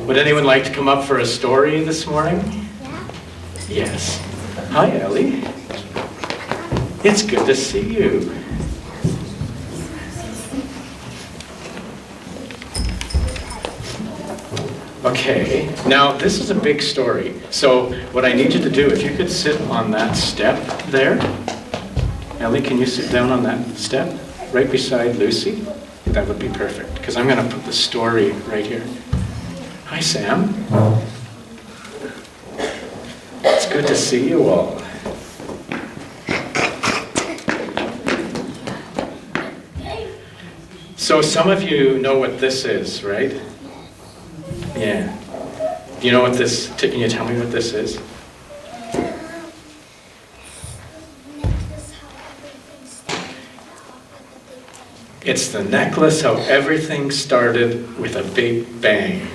Would anyone like to come up for a story this morning? Yeah. Yes. Hi, Ellie. It's good to see you. Okay, now this is a big story. So what I need you to do, if you could sit on that step there. Ellie, can you sit down on that step right beside Lucy? That would be perfect, because I'm going to put the story right here. Hi, Sam. It's good to see you all. So some of you know what this is, right? Yeah. Do you know what this, can you tell me what this is? It's the necklace how everything started with a big bang.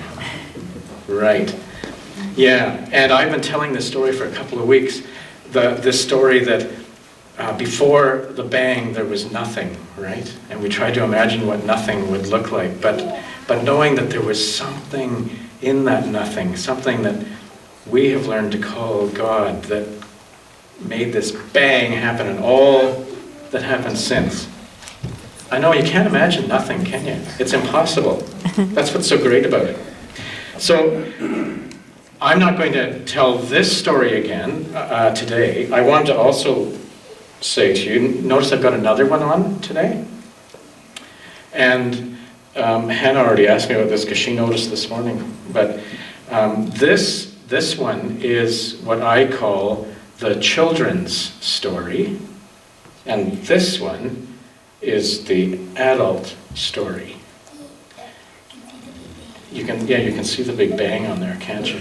Right. Yeah, and I've been telling this story for a couple of weeks. This story that before the bang there was nothing, right? And we tried to imagine what nothing would look like, but knowing that there was something in that nothing, something that we have learned to call God, that made this bang happen and all that happened since. I know, you can't imagine nothing, can you? It's impossible. That's what's so great about it. So, I'm not going to tell this story again today. I want to also say to you, notice I've got another one on today. And Hannah already asked me about this because she noticed this morning. But this one is what I call the children's story. And this one is the adult story. You can see the big bang on there, can't you?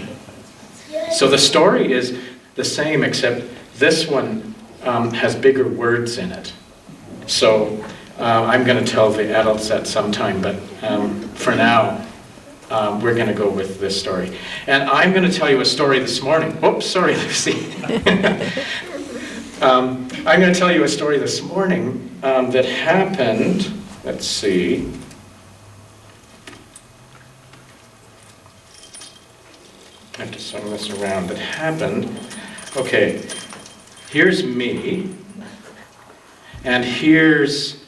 So the story is the same, except this one has bigger words in it. So I'm going to tell the adults that sometime, but for now, we're going to go with this story. And I'm going to tell you a story this morning. Oops, sorry, Lucy. I'm going to tell you a story this morning that happened, let's see. I have to swing this around. That happened, okay, here's me, and here's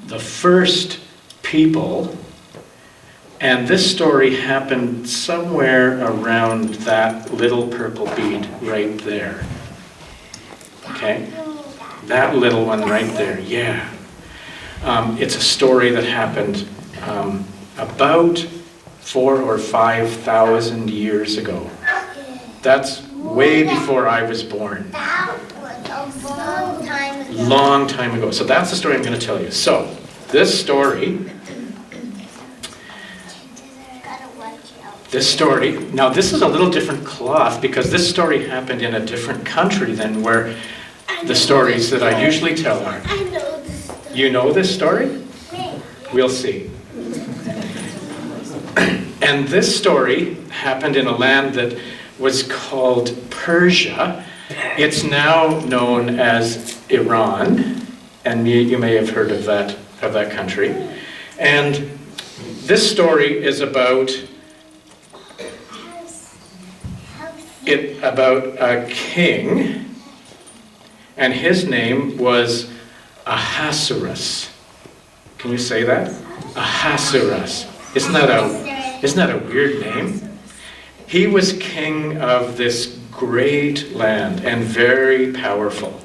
the first people, and this story happened somewhere around that little purple bead right there. Okay? That little one right there, yeah. It's a story that happened about 4,000 or 5,000 years ago. That's way before I was born. That was a long time ago. Long time ago. So that's the story I'm going to tell you. So, this story, now this is a little different cloth because this story happened in a different country than where the stories that I usually tell are. I know this story. You know this story? We'll see. And this story happened in a land that was called Persia. It's now known as Iran, and you may have heard of that country. And this story is about a king, and his name was Ahasuerus. Can you say that? Ahasuerus. Isn't that a weird name? He was king of this great land and very powerful.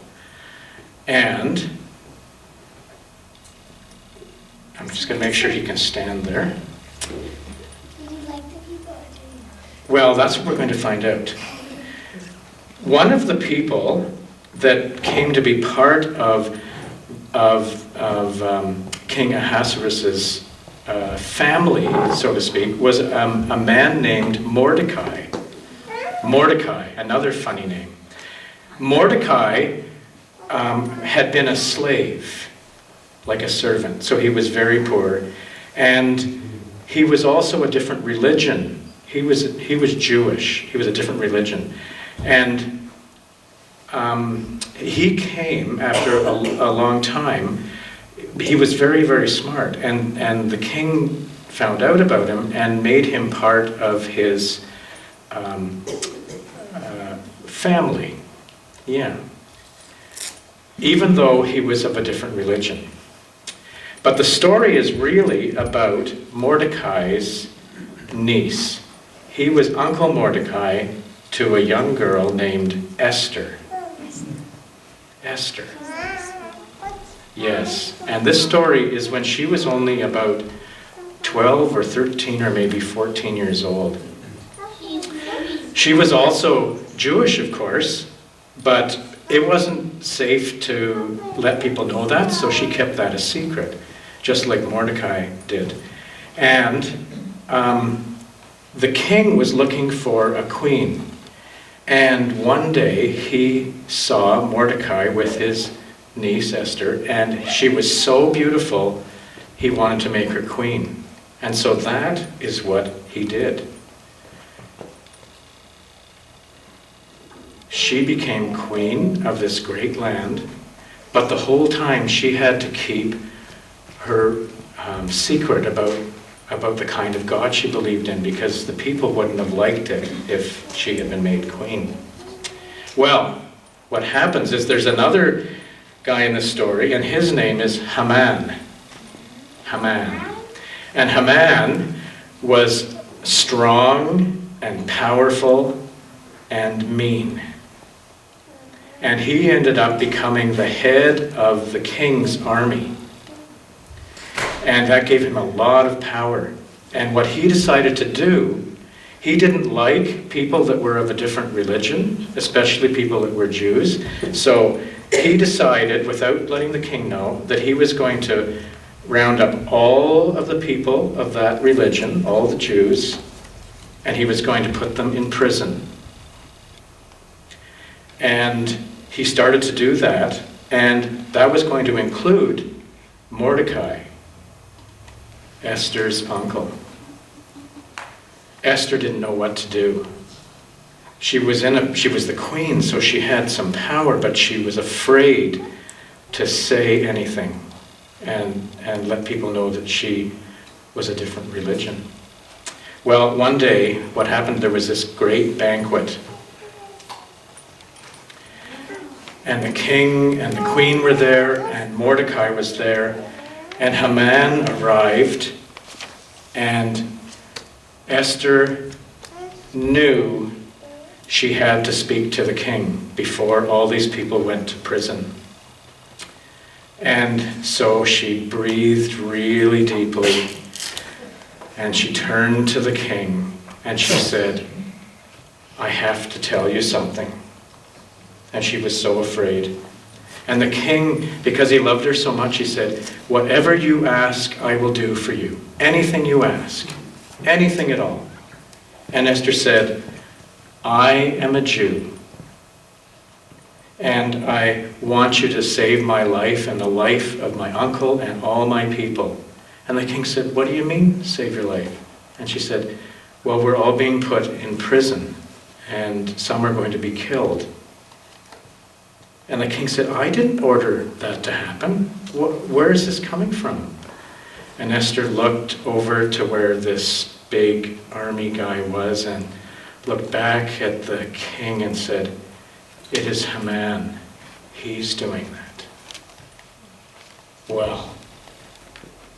And I'm just going to make sure he can stand there. Well, that's what we're going to find out. One of the people that came to be part of King Ahasuerus' family, so to speak, was a man named Mordecai. Mordecai, another funny name. Mordecai had been a slave, like a servant, so he was very poor. And he was also a different religion. He was Jewish. He was a different religion. And he came after a long time he was very, very smart, and the king found out about him and made him part of his family. Yeah. Even though he was of a different religion. But the story is really about Mordecai's niece. He was Uncle Mordecai to a young girl named Esther. Esther. Yes. And this story is when she was only about 12 or 13 or maybe 14 years old. She was also Jewish, of course, but it wasn't safe to let people know that, so she kept that a secret, just like Mordecai did. And the king was looking for a queen. And one day he saw Mordecai with his niece Esther, and she was so beautiful, he wanted to make her queen. And so that is what he did. She became queen of this great land, but the whole time she had to keep her secret about the kind of God she believed in, because the people wouldn't have liked it if she had been made queen. Well, what happens is there's another guy in the story, and his name is Haman. Haman. And Haman was strong and powerful and mean. And he ended up becoming the head of the king's army. And that gave him a lot of power. And what he decided to do, he didn't like people that were of a different religion, especially people that were Jews. So he decided, without letting the king know, that he was going to round up all of the people of that religion, all the Jews, and he was going to put them in prison. And he started to do that, and that was going to include Mordecai, Esther's uncle. Esther didn't know what to do. She was the queen, so she had some power, but she was afraid to say anything and let people know that she was a different religion. Well, one day, what happened, there was this great banquet. And the king and the queen were there, and Mordecai was there, and Haman arrived, and Esther knew she had to speak to the king before all these people went to prison. And so she breathed really deeply, and she turned to the king, and she said, "I have to tell you something." And she was so afraid. And the king, because he loved her so much, he said, "Whatever you ask, I will do for you. Anything you ask. Anything at all." And Esther said, "I am a Jew. And I want you to save my life and the life of my uncle and all my people." And the king said, "What do you mean, save your life?" And she said, "Well, we're all being put in prison, and some are going to be killed." And the king said, "I didn't order that to happen. Where is this coming from?" And Esther looked over to where this big army guy was and looked back at the king and said, "It is Haman. He's doing that." Well,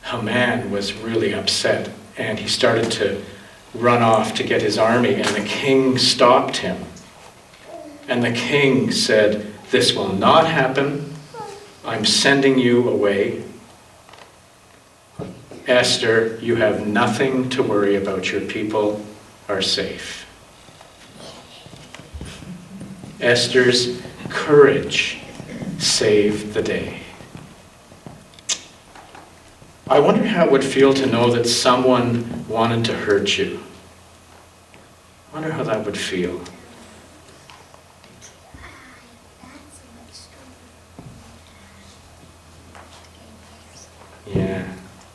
Haman was really upset, and he started to run off to get his army, and the king stopped him. And the king said, "This will not happen. I'm sending you away. Esther, you have nothing to worry about. Your people are safe." Esther's courage saved the day. I wonder how it would feel to know that someone wanted to hurt you. I wonder how that would feel.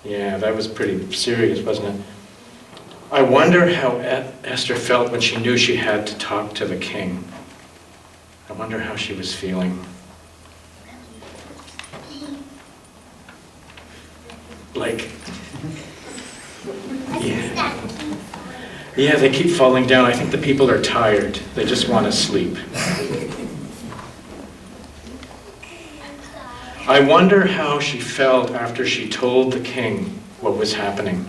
Yeah, that was pretty serious, wasn't it? I wonder how Esther felt when she knew she had to talk to the king. I wonder how she was feeling. Like, yeah, they keep falling down. I think the people are tired. They just want to sleep. I wonder how she felt after she told the king what was happening.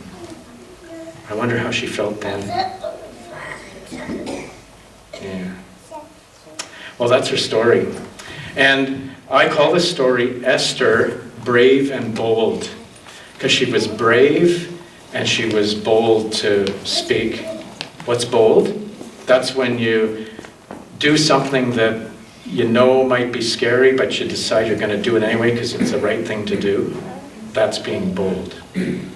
I wonder how she felt then. Yeah. Well, that's her story. And I call this story Esther, Brave and Bold, because she was brave and she was bold to speak. What's bold? That's when you do something that you know might be scary, but you decide you're going to do it anyway because it's the right thing to do. That's being bold. And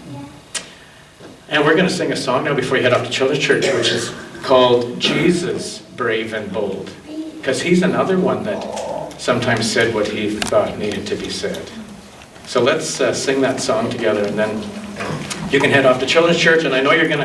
we're going to sing a song now before you head off to Children's Church, which is called Jesus, Brave and Bold, because he's another one that sometimes said what he thought needed to be said. So let's sing that song together, and then you can head off to Children's Church, and I know you're going to